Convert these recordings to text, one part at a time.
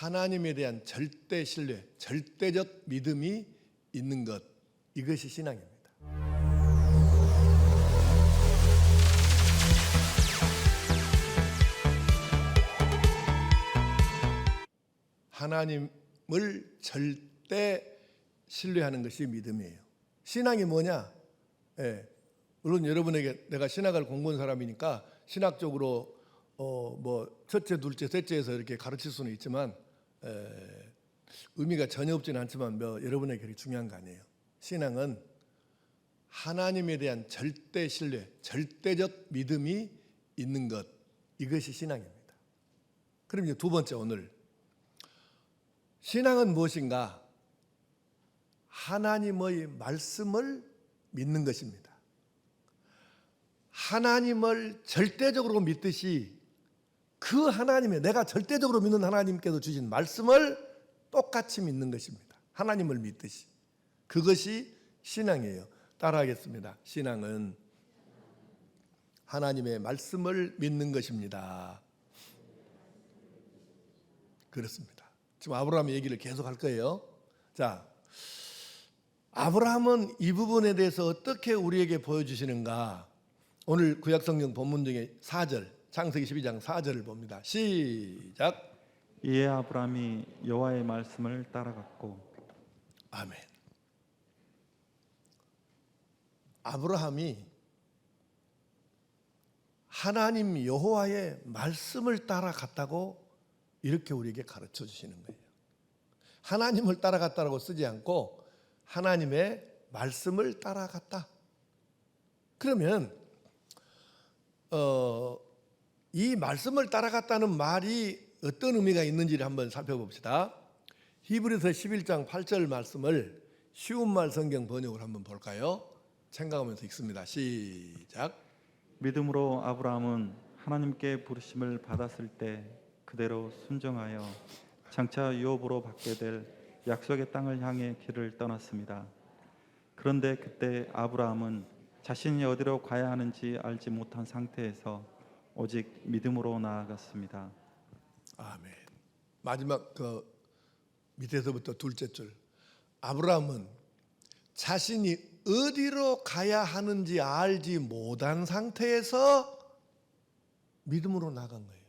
하나님에 대한 절대 신뢰, 절대적 믿음이 있는 것, 이것이 신앙입니다. 하나님을 절대 신뢰하는 것이 믿음이에요. 신앙이 뭐냐? 물론 여러분에게 내가 신학을 공부한 사람이니까 신학적으로 뭐 첫째, 둘째, 셋째에서 이렇게 가르칠 수는 있지만 의미가 전혀 없지는 않지만 여러분에게 그렇게 중요한 거 아니에요. 신앙은 하나님에 대한 절대 신뢰, 절대적 믿음이 있는 것, 이것이 신앙입니다. 그럼 이제 두 번째, 오늘 신앙은 무엇인가? 하나님의 말씀을 믿는 것입니다. 하나님을 절대적으로 믿듯이 그 하나님의, 내가 절대적으로 믿는 하나님께서 주신 말씀을 똑같이 믿는 것입니다. 하나님을 믿듯이. 그것이 신앙이에요. 따라하겠습니다. 신앙은 하나님의 말씀을 믿는 것입니다. 그렇습니다. 지금 아브라함의 얘기를 계속 할 거예요. 자, 아브라함은 이 부분에 대해서 어떻게 우리에게 보여주시는가? 오늘 구약성경 본문 중에 4절, 창세기 12장 4절을 봅니다. 시작. 이에 아브라함이 여호와의 말씀을 따라갔고. 아멘. 아브라함이 하나님 여호와의 말씀을 따라갔다고 이렇게 우리에게 가르쳐 주시는 거예요. 하나님을 따라갔다라고 쓰지 않고 하나님의 말씀을 따라갔다. 그러면 이 말씀을 따라갔다는 말이 어떤 의미가 있는지를 한번 살펴봅시다. 히브리서 11장 8절 말씀을 쉬운 말 성경 번역을 한번 볼까요? 생각하면서 읽습니다. 시작. 믿음으로 아브라함은 하나님께 부르심을 받았을 때 그대로 순종하여 장차 유업으로 받게 될 약속의 땅을 향해 길을 떠났습니다. 그런데 그때 아브라함은 자신이 어디로 가야 하는지 알지 못한 상태에서 오직 믿음으로 나아갔습니다. 아멘. 마지막 그 밑에서부터 둘째 줄. 아브라함은 자신이 어디로 가야 하는지 알지 못한 상태에서 믿음으로 나간 거예요.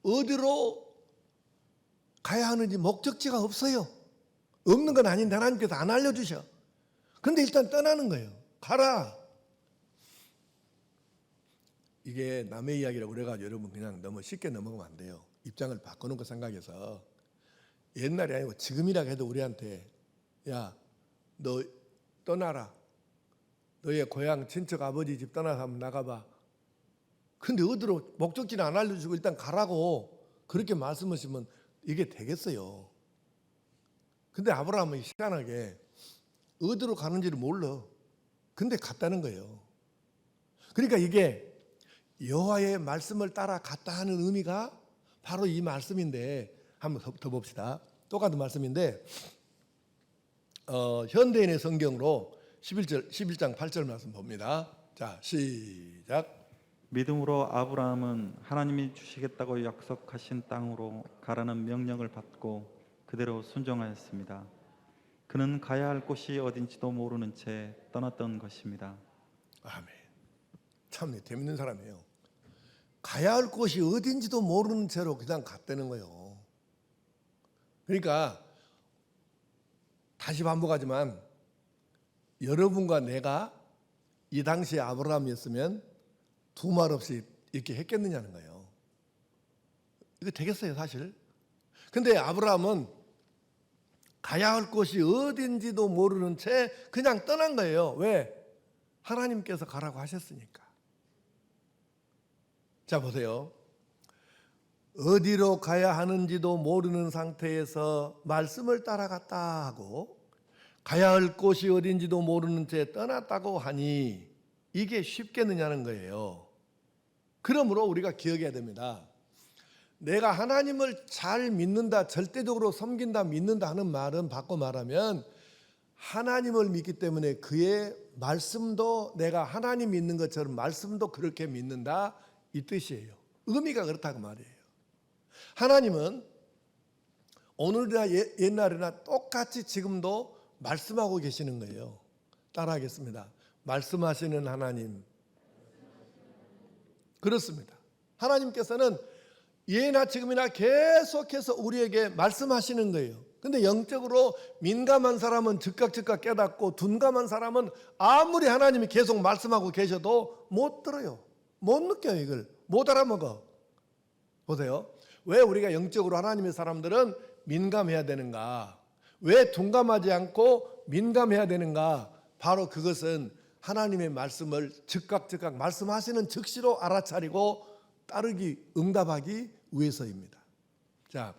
어디로 가야 하는지 목적지가 없어요. 없는 건 아닌데 하나님께서 안 알려주셔. 근데 일단 떠나는 거예요. 가라. 이게 남의 이야기라고 그래가지고 여러분 그냥 너무 쉽게 넘어가면 안 돼요. 입장을 바꿔놓고 생각해서 옛날이 아니고 지금이라고 해도 우리한테 야, 너 떠나라. 너의 고향 친척 아버지 집 떠나서 한번 나가봐. 근데 어디로 목적지는 안 알려주고 일단 가라고 그렇게 말씀하시면 이게 되겠어요. 근데 아브라함은 희한하게 어디로 가는지를 몰라. 근데 갔다는 거예요. 그러니까 이게 여호와의 말씀을 따라 갔다 하는 의미가 바로 이 말씀인데 한번 더 봅시다. 똑같은 말씀인데 현대인의 성경으로 11장 8절 말씀 봅니다. 자, 시작. 믿음으로 아브라함은 하나님이 주시겠다고 약속하신 땅으로 가라는 명령을 받고 그대로 순종하였습니다. 그는 가야 할 곳이 어딘지도 모르는 채 떠났던 것입니다. 아멘. 참 재밌는 사람이에요. 가야 할 곳이 어딘지도 모르는 채로 그냥 갔다는 거예요. 그러니까 다시 반복하지만 여러분과 내가 이 당시에 아브라함이었으면 두 말 없이 이렇게 했겠느냐는 거예요. 이거 되겠어요, 사실. 근데 아브라함은 가야 할 곳이 어딘지도 모르는 채 그냥 떠난 거예요. 왜? 하나님께서 가라고 하셨으니까. 자, 보세요. 어디로 가야 하는지도 모르는 상태에서 말씀을 따라갔다 하고 가야 할 곳이 어딘지도 모르는 채 떠났다고 하니 이게 쉽겠느냐는 거예요. 그러므로 우리가 기억해야 됩니다. 내가 하나님을 잘 믿는다, 절대적으로 섬긴다, 믿는다 하는 말은 바꿔 말하면 하나님을 믿기 때문에 그의 말씀도 내가 하나님 믿는 것처럼 말씀도 그렇게 믿는다, 이 뜻이에요. 의미가 그렇다고 말이에요. 하나님은 오늘이나 옛날이나 똑같이 지금도 말씀하고 계시는 거예요. 따라하겠습니다. 말씀하시는 하나님. 그렇습니다. 하나님께서는 예나 지금이나 계속해서 우리에게 말씀하시는 거예요. 근데 영적으로 민감한 사람은 즉각 깨닫고 둔감한 사람은 아무리 하나님이 계속 말씀하고 계셔도 못 들어요. 못 느껴요. 이걸 못 알아먹어. 보세요. 왜 우리가 영적으로 하나님의 사람들은 민감해야 되는가? 왜 둔감하지 않고 민감해야 되는가? 바로 그것은 하나님의 말씀을 즉각 말씀하시는 즉시로 알아차리고 따르기, 응답하기 위해서입니다. 자,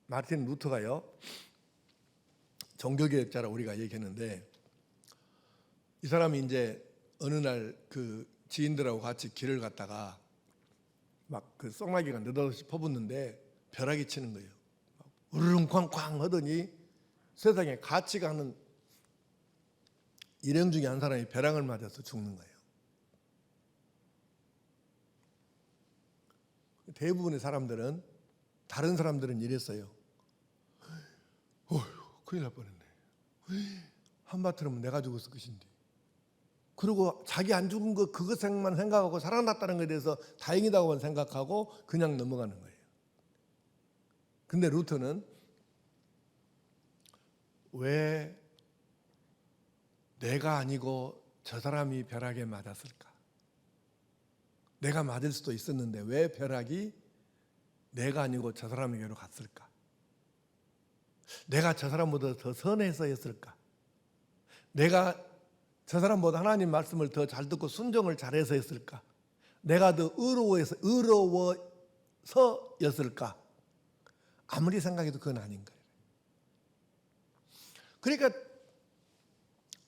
마틴 루터가요, 종교개혁자라 우리가 얘기했는데, 이 사람이 이제 어느 날 그 지인들하고 같이 길을 갔다가 막 그 쏙나기가 느닷없이 퍼붓는데 벼락이 치는 거예요. 우르릉 쾅쾅 하더니 세상에 같이 가는 일행 중에 한 사람이 벼락을 맞아서 죽는 거예요. 대부분의 사람들은, 다른 사람들은 이랬어요. 어휴, 큰일 날 뻔했네. 한바트면 내가 죽었을 것인데. 그리고 자기 안 죽은 거 그것만 생각하고 살아났다는 것에 대해서 다행이다고만 생각하고 그냥 넘어가는 거예요. 근데 루터는 왜 내가 아니고 저 사람이 벼락에 맞았을까? 내가 맞을 수도 있었는데 왜 벼락이 내가 아니고 저 사람에게로 갔을까? 내가 저 사람보다 더 선해서였을까? 내가 저 사람보다 하나님 말씀을 더 잘 듣고 순종을 잘해서 했을까? 내가 더 의로워서였을까? 아무리 생각해도 그건 아닌 거예요. 그러니까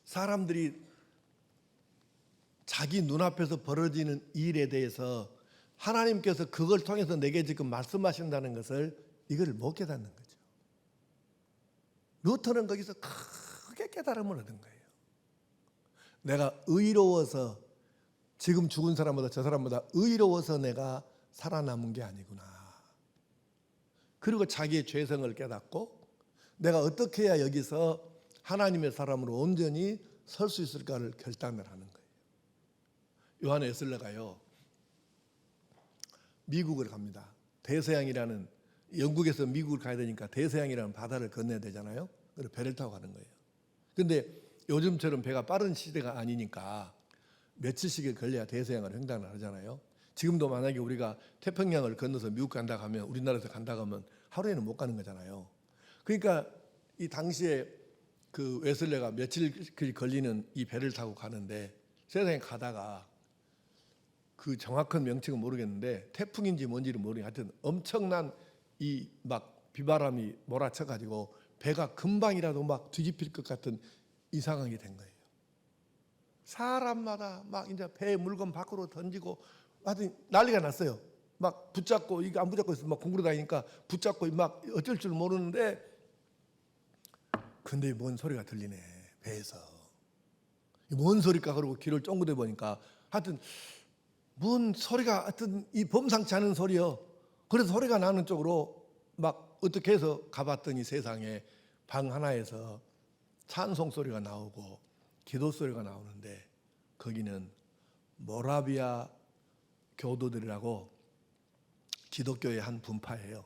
사람들이 자기 눈앞에서 벌어지는 일에 대해서 하나님께서 그걸 통해서 내게 지금 말씀하신다는 것을 이걸 못 깨닫는 거죠. 루터는 거기서 크게 깨달음을 얻은 거예요. 내가 의로워서, 지금 죽은 사람보다 저 사람보다 의로워서 내가 살아남은 게 아니구나. 그리고 자기의 죄성을 깨닫고 내가 어떻게 해야 여기서 하나님의 사람으로 온전히 설 수 있을까를 결단을 하는 거예요. 요한 웨슬레가요, 미국을 갑니다. 대서양이라는, 영국에서 미국을 가야 되니까 대서양이라는 바다를 건너야 되잖아요. 그래서 배를 타고 가는 거예요. 근데 요즘처럼 배가 빠른 시대가 아니니까 며칠씩 걸려야 대서양을 횡단을 하잖아요. 지금도 만약에 우리가 태평양을 건너서 미국 간다 하면, 우리나라에서 간다 하면 하루에는 못 가는 거잖아요. 그러니까 이 당시에 그 웨슬레가 며칠 걸리는 이 배를 타고 가는데, 세상에 가다가 그 정확한 명칭은 모르겠는데 태풍인지 뭔지를 모르겠는데 하여튼 엄청난 이 막 비바람이 몰아쳐가지고 배가 금방이라도 막 뒤집힐 것 같은 이 상황이 된 거예요. 사람마다 막 이제 배 물건 밖으로 던지고 하여튼 난리가 났어요. 막 붙잡고, 이게 안 붙잡고 있으면 막 공구로 다니니까 붙잡고 막 어쩔 줄 모르는데, 근데 뭔 소리가 들리네, 배에서. 뭔 소리일까 그러고 귀를 쫑긋해 보니까 하여튼 뭔 소리가, 하여튼 이 범상치 않은 소리요. 그래서 소리가 나는 쪽으로 막 어떻게 해서 가봤더니 세상에 방 하나에서 찬송 소리가 나오고 기도 소리가 나오는데, 거기는 모라비아 교도들이라고 기독교의 한 분파예요.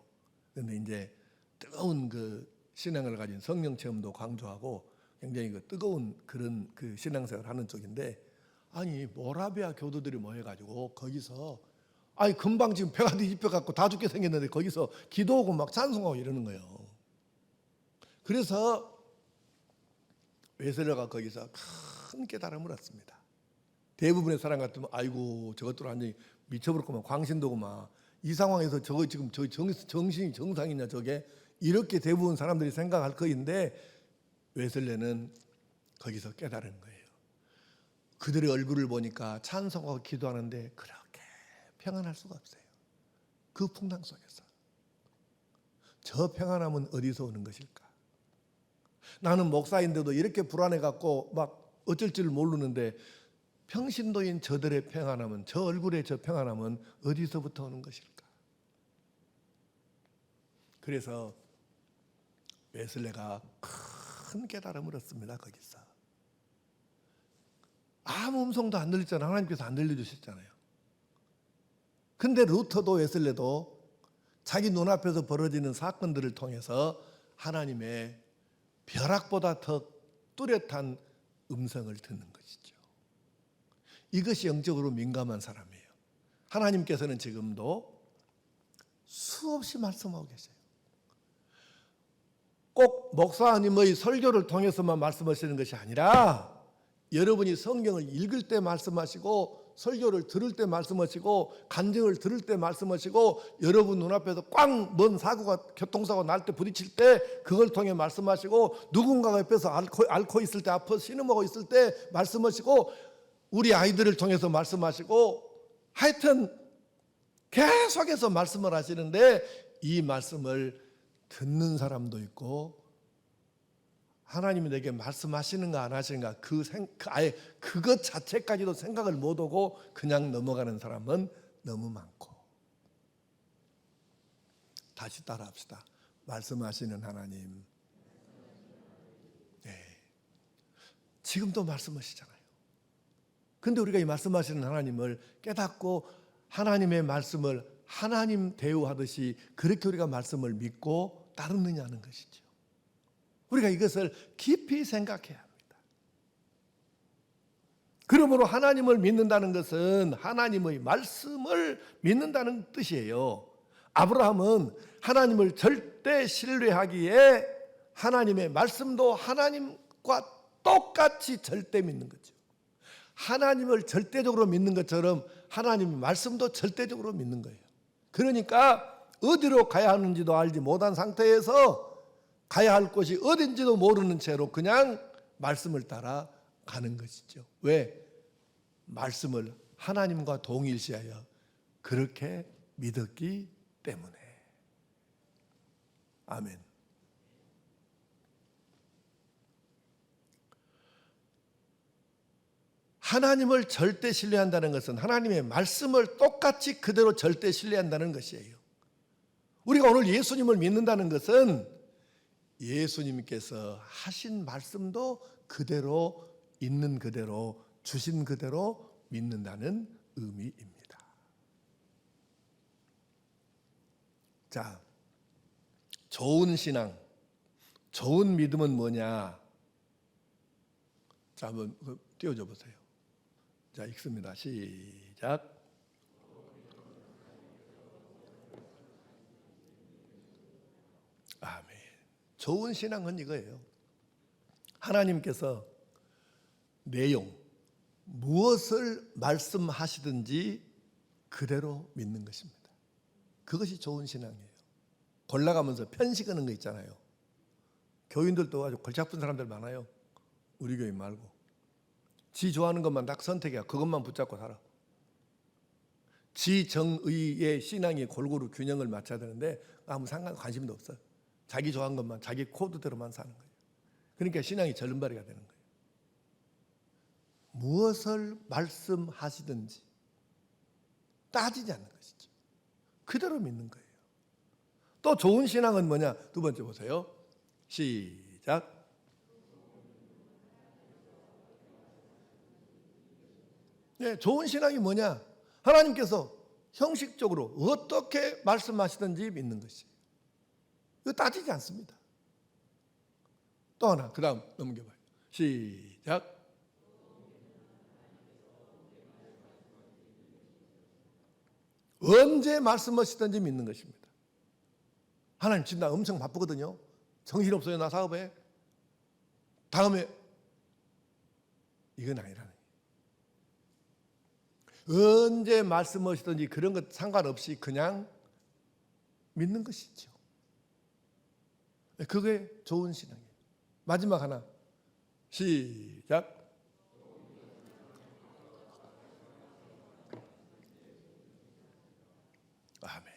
그런데 이제 뜨거운 그 신앙을 가진 성령 체험도 강조하고 굉장히 그 뜨거운 그런 그 신앙생활을 하는 쪽인데, 아니 모라비아 교도들이 모여가지고 거기서, 아니 금방 지금 배가 뒤집혀 갖고 다 죽게 생겼는데 거기서 기도하고 막 찬송하고 이러는 거예요. 그래서 웨슬레가 거기서 큰 깨달음을 얻습니다. 대부분의 사람 같으면 아이고 저것들 완전히 미쳐버렸구만, 광신도구만, 이 상황에서 저거 지금 저 정신이 정상이냐 저게, 이렇게 대부분 사람들이 생각할 거인데 웨슬레는 거기서 깨달은 거예요. 그들의 얼굴을 보니까 찬송하고 기도하는데 그렇게 평안할 수가 없어요. 그 풍랑 속에서. 저 평안함은 어디서 오는 것일까? 나는 목사인데도 이렇게 불안해갖고 막 어쩔 줄 모르는데 평신도인 저들의 평안함은, 저 얼굴의 저 평안함은 어디서부터 오는 것일까? 그래서 웨슬레가 큰 깨달음을 얻습니다. 거기서 아무 음성도 안 들렸잖아요. 하나님께서 안 들려주셨잖아요. 근데 루터도 웨슬레도 자기 눈앞에서 벌어지는 사건들을 통해서 하나님의 벼락보다 더 뚜렷한 음성을 듣는 것이죠. 이것이 영적으로 민감한 사람이에요. 하나님께서는 지금도 수없이 말씀하고 계세요. 꼭 목사님의 설교를 통해서만 말씀하시는 것이 아니라 여러분이 성경을 읽을 때 말씀하시고 설교를 들을 때 말씀하시고 간증을 들을 때 말씀하시고 여러분 눈앞에서 꽝 먼 사고가 교통사고 날 때 부딪힐 때 그걸 통해 말씀하시고 누군가가 옆에서 앓고 있을 때 아파 신음하고 있을 때 말씀하시고 우리 아이들을 통해서 말씀하시고 하여튼 계속해서 말씀을 하시는데 이 말씀을 듣는 사람도 있고 하나님이 내게 말씀하시는가 안 하시는가 아예 그것 자체까지도 생각을 못하고 그냥 넘어가는 사람은 너무 많고. 다시 따라합시다. 말씀하시는 하나님. 네. 지금도 말씀하시잖아요. 근데 우리가 이 말씀하시는 하나님을 깨닫고 하나님의 말씀을 하나님 대우하듯이 그렇게 우리가 말씀을 믿고 따르느냐는 것이죠. 우리가 이것을 깊이 생각해야 합니다. 그러므로 하나님을 믿는다는 것은 하나님의 말씀을 믿는다는 뜻이에요. 아브라함은 하나님을 절대 신뢰하기에 하나님의 말씀도 하나님과 똑같이 절대 믿는 거죠. 하나님을 절대적으로 믿는 것처럼 하나님의 말씀도 절대적으로 믿는 거예요. 그러니까 어디로 가야 하는지도 알지 못한 상태에서 가야 할 곳이 어딘지도 모르는 채로 그냥 말씀을 따라 가는 것이죠. 왜? 말씀을 하나님과 동일시하여 그렇게 믿었기 때문에. 아멘. 하나님을 절대 신뢰한다는 것은 하나님의 말씀을 똑같이 그대로 절대 신뢰한다는 것이에요. 우리가 오늘 예수님을 믿는다는 것은 예수님께서 하신 말씀도 그대로 있는 그대로 주신 그대로 믿는다는 의미입니다. 자, 좋은 신앙, 좋은 믿음은 뭐냐? 자, 한번 띄워줘 보세요. 자, 읽습니다. 시작. 아멘. 좋은 신앙은 이거예요. 하나님께서 내용, 무엇을 말씀하시든지 그대로 믿는 것입니다. 그것이 좋은 신앙이에요. 골라가면서 편식하는 거 있잖아요. 교인들도 아주 골치 아픈 사람들 많아요. 우리 교인 말고. 지 좋아하는 것만 딱 선택해야 그것만 붙잡고 살아. 지 정의의 신앙이 골고루 균형을 맞춰야 되는데 아무 관심도 없어요. 자기 좋아하는 것만 자기 코드대로만 사는 거예요. 그러니까 신앙이 절름발이가 되는 거예요. 무엇을 말씀하시든지 따지지 않는 것이죠. 그대로 믿는 거예요. 또 좋은 신앙은 뭐냐? 두 번째 보세요. 시작. 네, 좋은 신앙이 뭐냐? 하나님께서 형식적으로 어떻게 말씀하시든지 믿는 것이에요. 이거 따지지 않습니다. 또 하나, 그 다음 넘겨봐요. 시작. 언제 말씀하시든지 믿는 것입니다. 하나님 지금 나 엄청 바쁘거든요. 정신없어요 나 사업에. 다음에 이건 아니라는 거예요. 언제 말씀하시든지 그런 것 상관없이 그냥 믿는 것이죠. 그게 좋은 신앙이에요. 마지막 하나. 시작. 아멘.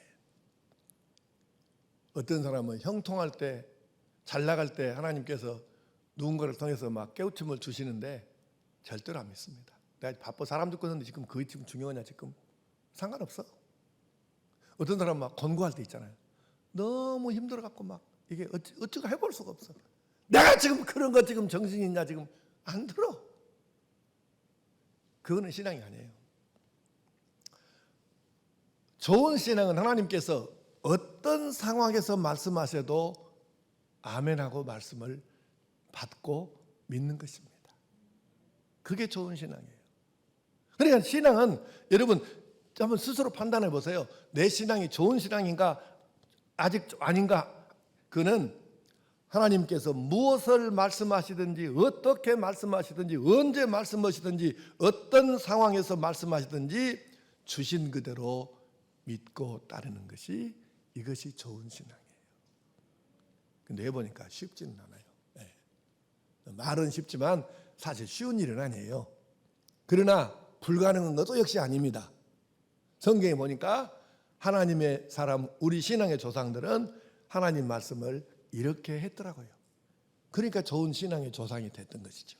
어떤 사람은 형통할 때, 잘 나갈 때 하나님께서 누군가를 통해서 막 깨우침을 주시는데 절대로 안 믿습니다. 내가 바빠 사람 듣고 있는데 지금 그게 지금 중요하냐 지금 상관없어. 어떤 사람 막 권고할 때 있잖아요. 너무 힘들어갖고 막 이게 어찌가 해볼 수가 없어. 내가 지금 그런 거 지금 정신이 있냐 지금 안 들어. 그거는 신앙이 아니에요. 좋은 신앙은 하나님께서 어떤 상황에서 말씀하셔도 아멘하고 말씀을 받고 믿는 것입니다. 그게 좋은 신앙이에요. 그러니까 신앙은 여러분 한번 스스로 판단해 보세요. 내 신앙이 좋은 신앙인가 아직 아닌가. 그는 하나님께서 무엇을 말씀하시든지 어떻게 말씀하시든지 언제 말씀하시든지 어떤 상황에서 말씀하시든지 주신 그대로 믿고 따르는 것이 이것이 좋은 신앙이에요. 근데 해보니까 쉽지는 않아요. 네. 말은 쉽지만 사실 쉬운 일은 아니에요. 그러나 불가능한 것도 역시 아닙니다. 성경에 보니까 하나님의 사람 우리 신앙의 조상들은 하나님 말씀을 이렇게 했더라고요. 그러니까 좋은 신앙의 조상이 됐던 것이죠.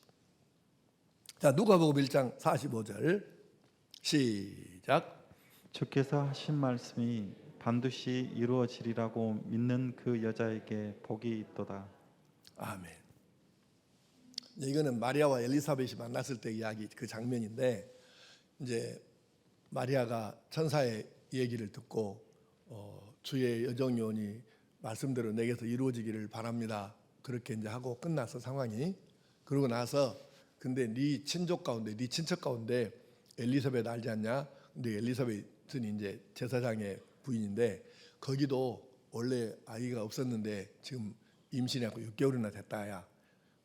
자, 누가복음 1장 45절 시작. 주께서 하신 말씀이 반드시 이루어지리라고 믿는 그 여자에게 복이 있도다. 아멘. 이거는 마리아와 엘리사벳이 만났을 때 이야기 그 장면인데 이제 마리아가 천사의 얘기를 듣고 주의 여정요원이 말씀대로 내게서 이루어지기를 바랍니다. 그렇게 이제 하고 끝나서 상황이 그러고 나서 근데 네 친족 가운데 네 친척 가운데 엘리사벳 알지 않냐? 근데 엘리사벳은 이제 제사장의 부인인데 거기도 원래 아이가 없었는데 지금 임신해갖고 6개월이나 됐다야.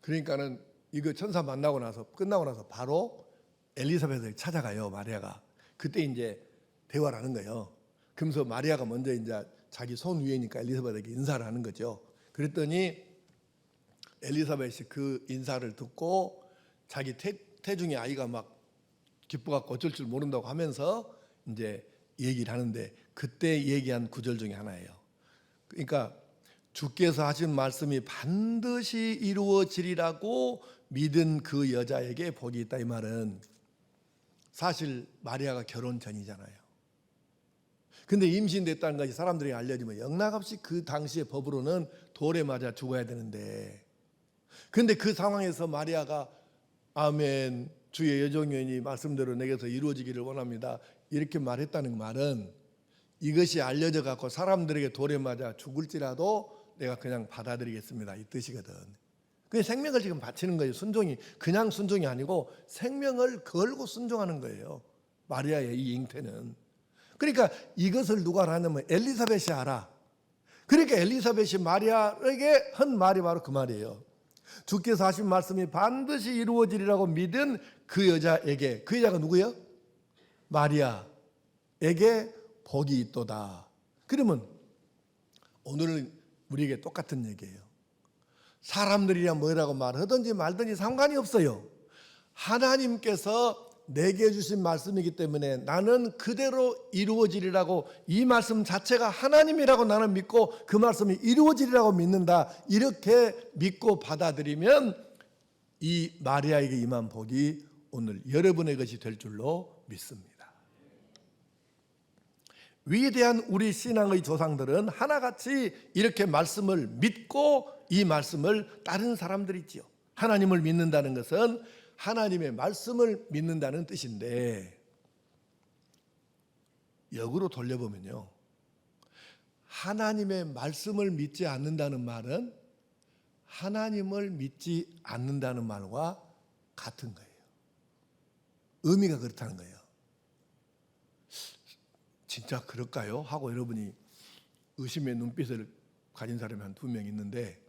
그러니까는 이거 천사 만나고 나서 끝나고 나서 바로 엘리사벳을 찾아가요 마리아가. 그때 이제 대화를 하는 거예요. 그러면서 마리아가 먼저 이제 자기 손 위에니까 엘리사벳에게 인사를 하는 거죠. 그랬더니 엘리사벳이 그 인사를 듣고 자기 태중의 아이가 막 기뻐갖고 어쩔 줄 모른다고 하면서 이제 얘기를 하는데 그때 얘기한 구절 중에 하나예요. 그러니까 주께서 하신 말씀이 반드시 이루어지리라고 믿은 그 여자에게 복이 있다. 이 말은 사실 마리아가 결혼 전이잖아요. 근데 임신됐다는 것이 사람들이 알려지면 영락없이 그 당시의 법으로는 돌에 맞아 죽어야 되는데 근데 그 상황에서 마리아가 아멘 주의 여정연이 말씀대로 내게서 이루어지기를 원합니다. 이렇게 말했다는 말은 이것이 알려져 갖고 사람들에게 돌에 맞아 죽을지라도 내가 그냥 받아들이겠습니다. 이 뜻이거든. 그 생명을 지금 바치는 거예요. 순종이 그냥 순종이 아니고 생명을 걸고 순종하는 거예요. 마리아의 이 잉태는. 그러니까 이것을 누가 알았냐면 엘리사벳이 알아. 그러니까 엘리사벳이 마리아에게 한 말이 바로 그 말이에요. 주께서 하신 말씀이 반드시 이루어지리라고 믿은 그 여자에게, 그 여자가 누구예요? 마리아에게 복이 있도다. 그러면 오늘은 우리에게 똑같은 얘기예요. 사람들이야 뭐라고 말하든지 말든지 상관이 없어요. 하나님께서 내게 주신 말씀이기 때문에 나는 그대로 이루어지리라고, 이 말씀 자체가 하나님이라고 나는 믿고 그 말씀이 이루어지리라고 믿는다. 이렇게 믿고 받아들이면 이 마리아에게 임한 복이 오늘 여러분의 것이 될 줄로 믿습니다. 위대한 우리 신앙의 조상들은 하나같이 이렇게 말씀을 믿고 이 말씀을 따르는 사람들이지요. 하나님을 믿는다는 것은 하나님의 말씀을 믿는다는 뜻인데, 역으로 돌려보면요, 하나님의 말씀을 믿지 않는다는 말은 하나님을 믿지 않는다는 말과 같은 거예요. 의미가 그렇다는 거예요. 진짜 그럴까요? 하고 여러분이 의심의 눈빛을 가진 사람이 한 2명 있는데,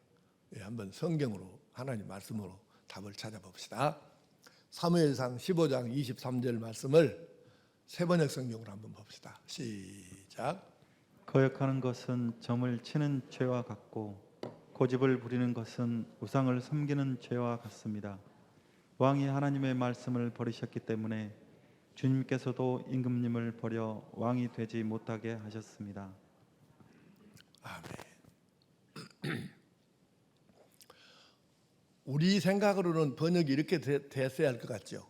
한번 성경으로 하나님 말씀으로 답을 찾아봅시다. 사무엘상 15장 23절 말씀을 새번역 성경으로 한번 봅시다. 시작. 거역하는 것은 점을 치는 죄와 같고 고집을 부리는 것은 우상을 섬기는 죄와 같습니다. 왕이 하나님의 말씀을 버리셨기 때문에 주님께서도 임금님을 버려 왕이 되지 못하게 하셨습니다. 아멘. 우리 생각으로는 번역이 이렇게 됐어야 할 것 같죠.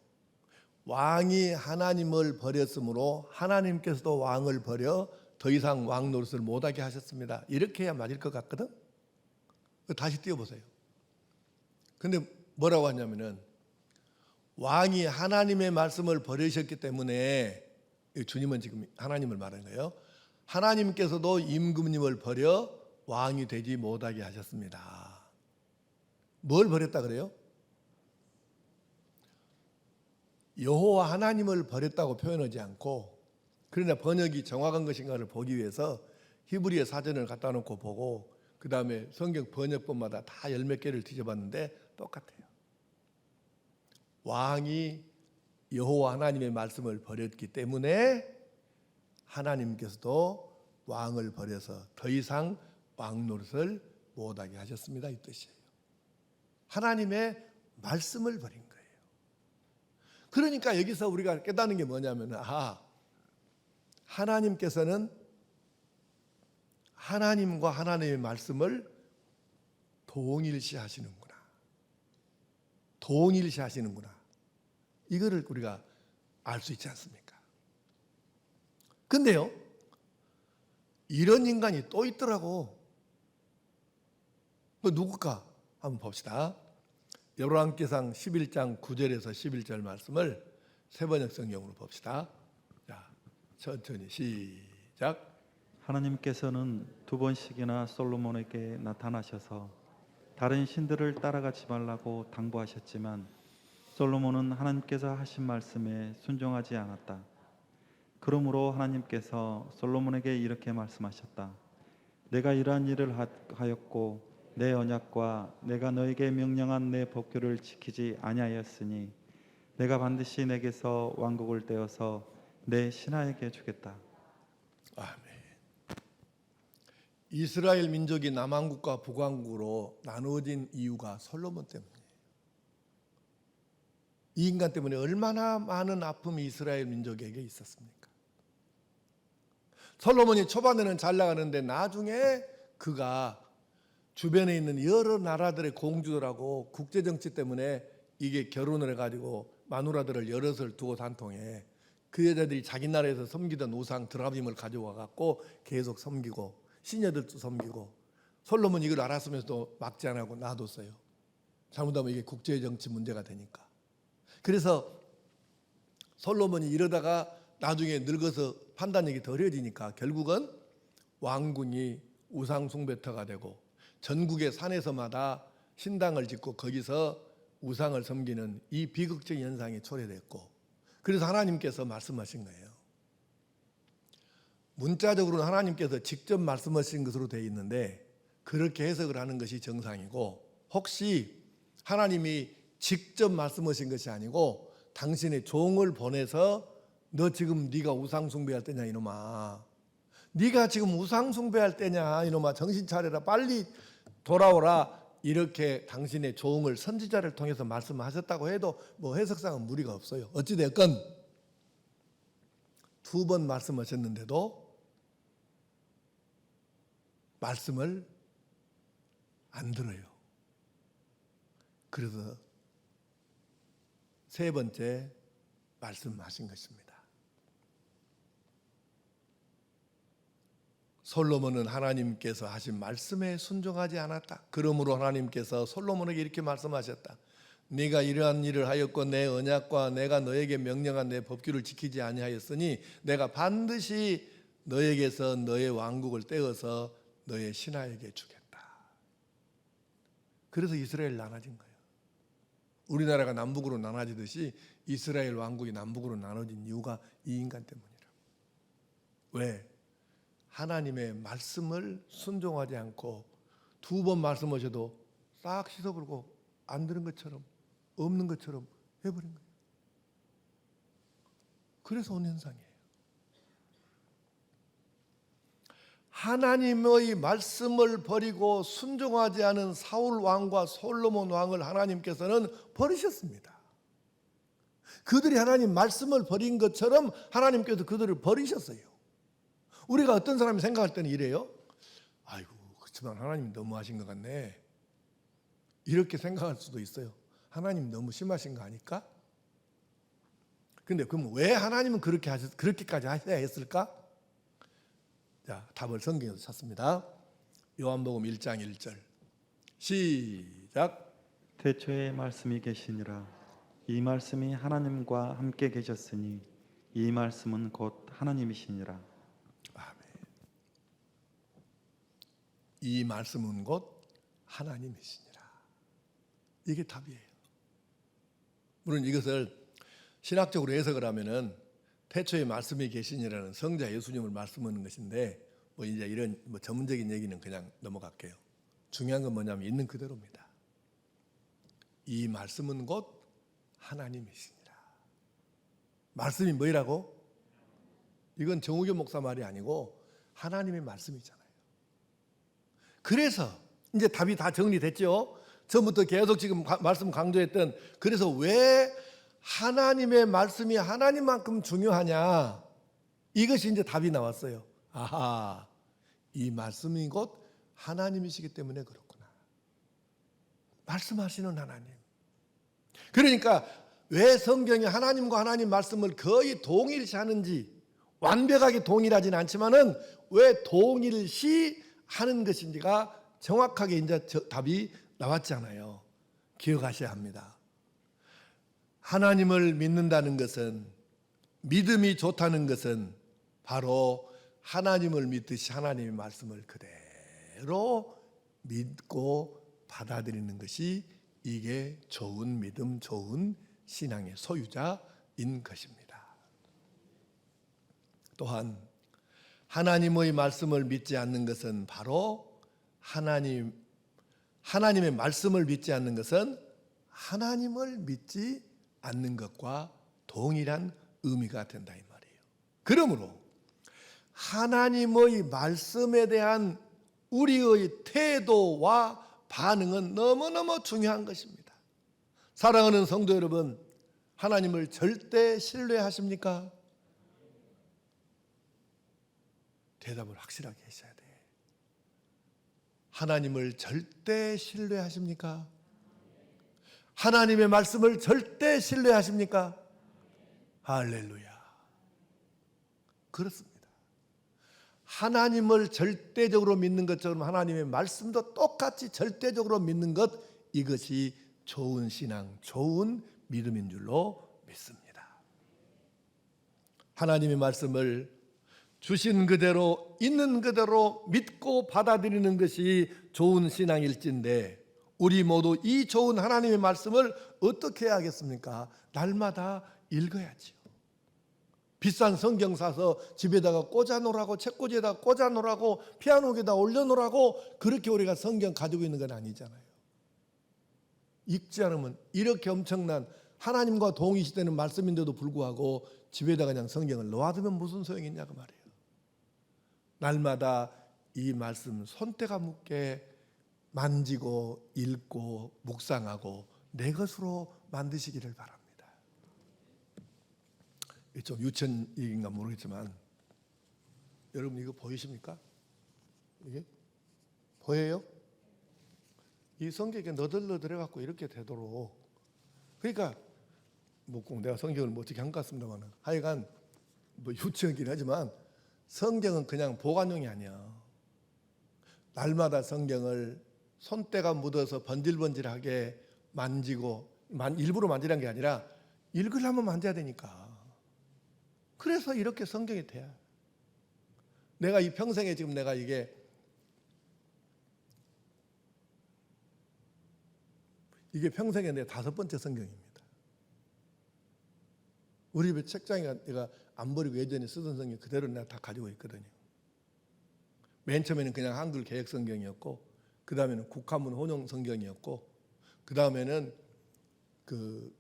왕이 하나님을 버렸으므로 하나님께서도 왕을 버려 더 이상 왕 노릇을 못하게 하셨습니다. 이렇게 해야 맞을 것 같거든. 다시 띄워보세요. 근데 뭐라고 하냐면은 왕이 하나님의 말씀을 버리셨기 때문에, 주님은 지금 하나님을 말하는 거예요. 하나님께서도 임금님을 버려 왕이 되지 못하게 하셨습니다. 뭘 버렸다 그래요? 여호와 하나님을 버렸다고 표현하지 않고, 그러나 번역이 정확한 것인가를 보기 위해서 히브리어 사전을 갖다 놓고 보고 그 다음에 성경 번역본마다 다 열 몇 개를 뒤져봤는데 똑같아요. 왕이 여호와 하나님의 말씀을 버렸기 때문에 하나님께서도 왕을 버려서 더 이상 왕 노릇을 못하게 하셨습니다, 이 뜻이에요. 하나님의 말씀을 버린 거예요. 그러니까 여기서 우리가 깨닫는 게 뭐냐면, 하나님께서는 하나님과 하나님의 말씀을 동일시 하시는구나. 동일시 하시는구나. 이거를 우리가 알 수 있지 않습니까? 근데요, 이런 인간이 또 있더라고. 누굴까? 한번 봅시다. 열왕기상 11장 9절에서 11절 말씀을 세번역 성경으로 봅시다. 자, 천천히 시작. 하나님께서는 두 번씩이나 솔로몬에게 나타나셔서 다른 신들을 따라가지 말라고 당부하셨지만 솔로몬은 하나님께서 하신 말씀에 순종하지 않았다. 그러므로 하나님께서 솔로몬에게 이렇게 말씀하셨다. 내가 이러한 일을 하였고 내 언약과 내가 너에게 명령한 내 법규를 지키지 아니하였으니 내가 반드시 내게서 왕국을 떼어서 내 신하에게 주겠다. 아멘. 이스라엘 민족이 남왕국과 북왕국으로 나누어진 이유가 솔로몬 때문이에요. 이 인간 때문에 얼마나 많은 아픔이 이스라엘 민족에게 있었습니까? 솔로몬이 초반에는 잘 나가는데 나중에 그가 주변에 있는 여러 나라들의 공주들하고 국제정치 때문에 이게 결혼을 해가지고 마누라들을 여럿을 두고 산통해 그 여자들이 자기 나라에서 섬기던 우상 드라빔을 가져와 갖고 계속 섬기고 시녀들도 섬기고, 솔로몬이 이걸 알았으면서도 막지 안 하고 놔뒀어요. 잘못하면 이게 국제정치 문제가 되니까. 그래서 솔로몬이 이러다가 나중에 늙어서 판단력이 더 어려지니까 결국은 왕궁이 우상 숭배터가 되고 전국의 산에서마다 신당을 짓고 거기서 우상을 섬기는 이 비극적인 현상이 초래됐고, 그래서 하나님께서 말씀하신 거예요. 문자적으로는 하나님께서 직접 말씀하신 것으로 되어 있는데 그렇게 해석을 하는 것이 정상이고, 혹시 하나님이 직접 말씀하신 것이 아니고 당신의 종을 보내서 너 지금 네가 우상 숭배할 때냐 이놈아, 네가 지금 우상 숭배할 때냐 이놈아, 정신 차려라, 빨리 돌아오라, 이렇게 당신의 종을 선지자를 통해서 말씀하셨다고 해도 뭐 해석상은 무리가 없어요. 어찌됐건 두 번 말씀하셨는데도 말씀을 안 들어요. 그래서 세 번째 말씀하신 것입니다. 솔로몬은 하나님께서 하신 말씀에 순종하지 않았다. 그러므로 하나님께서 솔로몬에게 이렇게 말씀하셨다. 네가 이러한 일을 하였고 내 언약과 내가 너에게 명령한 내 법규를 지키지 아니하였으니 내가 반드시 너에게서 너의 왕국을 떼어서 너의 신하에게 주겠다. 그래서 이스라엘 나눠진 거예요. 우리나라가 남북으로 나눠지듯이 이스라엘 왕국이 남북으로 나눠진 이유가 이 인간 때문이라고. 왜? 하나님의 말씀을 순종하지 않고 두 번 말씀하셔도 싹 씻어버리고 안 들은 것처럼 없는 것처럼 해버린 거예요. 그래서 온 현상이에요. 하나님의 말씀을 버리고 순종하지 않은 사울 왕과 솔로몬 왕을 하나님께서는 버리셨습니다. 그들이 하나님 말씀을 버린 것처럼 하나님께서 그들을 버리셨어요. 우리가 어떤 사람이 생각할 때는 이래요. 아이고, 그렇지만 하나님이 너무하신 것 같네, 이렇게 생각할 수도 있어요. 하나님 너무 심하신 거 아닐까? 근데 그럼 왜 하나님은 그렇게까지 하셔야 했을까? 자, 답을 성경에서 찾습니다. 요한복음 1장 1절 시작. 태초에 말씀이 계시니라. 이 말씀이 하나님과 함께 계셨으니 이 말씀은 곧 하나님이시니라. 아멘. 이 말씀은 곧 하나님이시니라. 이게 답이에요. 물론 이것을 신학적으로 해석을 하면은 태초에 말씀이 계시니라는 성자 예수님을 말씀하는 것인데 뭐 이제 이런 뭐 전문적인 얘기는 그냥 넘어갈게요. 중요한 건 뭐냐면 있는 그대로입니다. 이 말씀은 곧 하나님이시니라. 말씀이 뭐라고? 이건 정우교 목사 말이 아니고 하나님의 말씀이잖아요. 그래서 이제 답이 다 정리됐죠. 처음부터 계속 지금 말씀 강조했던, 그래서 왜 하나님의 말씀이 하나님만큼 중요하냐, 이것이 이제 답이 나왔어요. 아하, 이 말씀이 곧 하나님이시기 때문에 그렇구나. 말씀하시는 하나님. 그러니까 왜 성경이 하나님과 하나님 말씀을 거의 동일시하는지, 완벽하게 동일하진 않지만은 왜 동일시 하는 것인지가 정확하게 이제 답이 나왔잖아요. 기억하셔야 합니다. 하나님을 믿는다는 것은, 믿음이 좋다는 것은 바로 하나님을 믿듯이 하나님의 말씀을 그대로 믿고 받아들이는 것이, 이게 좋은 믿음, 좋은 신앙의 소유자인 것입니다. 또한 하나님의 말씀을 믿지 않는 것은 바로 하나님의 말씀을 믿지 않는 것은 하나님을 믿지 않는 것과 동일한 의미가 된다 이 말이에요. 그러므로 하나님의 말씀에 대한 우리의 태도와 반응은 너무너무 중요한 것입니다. 사랑하는 성도 여러분, 하나님을 절대 신뢰하십니까? 대답을 확실하게 하셔야 돼. 하나님을 절대 신뢰하십니까? 하나님의 말씀을 절대 신뢰하십니까? 할렐루야. 그렇습니다. 하나님을 절대적으로 믿는 것처럼 하나님의 말씀도 똑같이 절대적으로 믿는 것, 이것이 좋은 신앙, 좋은 믿음인 줄로 믿습니다. 하나님의 말씀을 주신 그대로 있는 그대로 믿고 받아들이는 것이 좋은 신앙일진데, 우리 모두 이 좋은 하나님의 말씀을 어떻게 해야겠습니까? 날마다 읽어야지요. 비싼 성경 사서 집에다가 꽂아놓으라고, 책꽂이에다가 꽂아놓으라고, 피아노 위에다 올려놓으라고 그렇게 우리가 성경 가지고 있는 건 아니잖아요. 읽지 않으면, 이렇게 엄청난 하나님과 동일시되는 말씀인데도 불구하고 집에다가 그냥 성경을 놓아두면 무슨 소용이 있냐고 말이에요. 날마다 이 말씀 손때가 묻게 만지고 읽고 묵상하고 내 것으로 만드시기를 바랍니다. 좀 유치한 얘기인가 모르겠지만, 여러분 이거 보이십니까? 이게 보여요? 이 성경에 너덜너덜해갖고 이렇게 되도록, 그러니까 뭐 꼭 내가 성경을 뭐 어떻게 한 것 같습니다만, 하여간 뭐 유치하긴 하지만 성경은 그냥 보관용이 아니야. 날마다 성경을 손때가 묻어서 번질번질하게 만지고, 일부러 만지는 게 아니라 읽으려면 만져야 되니까. 그래서 이렇게 성경이 돼야. 내가 이 평생에 지금 내가 이게 평생에 내 5번째 성경입니다. 우리 집에 책장에 내가 안 버리고 예전에 쓰던 성경 그대로 내가 다 가지고 있거든요. 맨 처음에는 그냥 한글 개역 성경이었고, 그 다음에는 국화문 혼용 성경이었고, 그 다음에는 그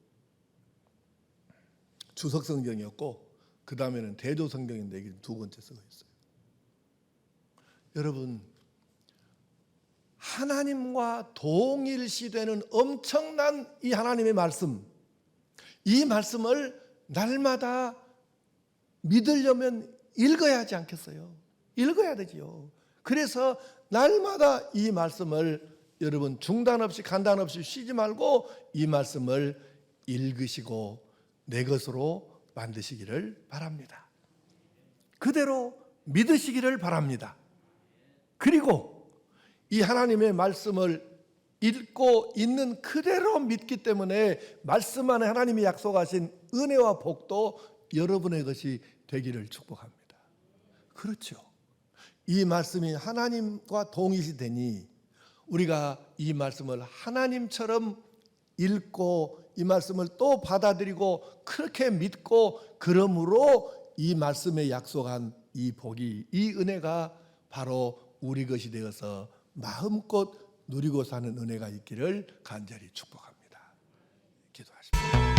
주석 성경이었고, 그 다음에는 대조 성경인데 이게 2번째 쓰고 있어요. 여러분, 하나님과 동일시되는 엄청난 이 하나님의 말씀, 이 말씀을 날마다 믿으려면 읽어야 하지 않겠어요? 읽어야 되지요. 그래서 날마다 이 말씀을 여러분 중단 없이 간단 없이 쉬지 말고 이 말씀을 읽으시고 내 것으로 만드시기를 바랍니다. 그대로 믿으시기를 바랍니다. 그리고 이 하나님의 말씀을 읽고 있는 그대로 믿기 때문에 말씀 안에 하나님이 약속하신 은혜와 복도 여러분의 것이 되기를 축복합니다. 그렇죠. 이 말씀이 하나님과 동일시되니 우리가 이 말씀을 하나님처럼 읽고 이 말씀을 또 받아들이고 그렇게 믿고 그러므로 이 말씀에 약속한 이 복이, 이 은혜가 바로 우리 것이 되어서 마음껏 누리고 사는 은혜가 있기를 간절히 축복합니다. 기도하십시오.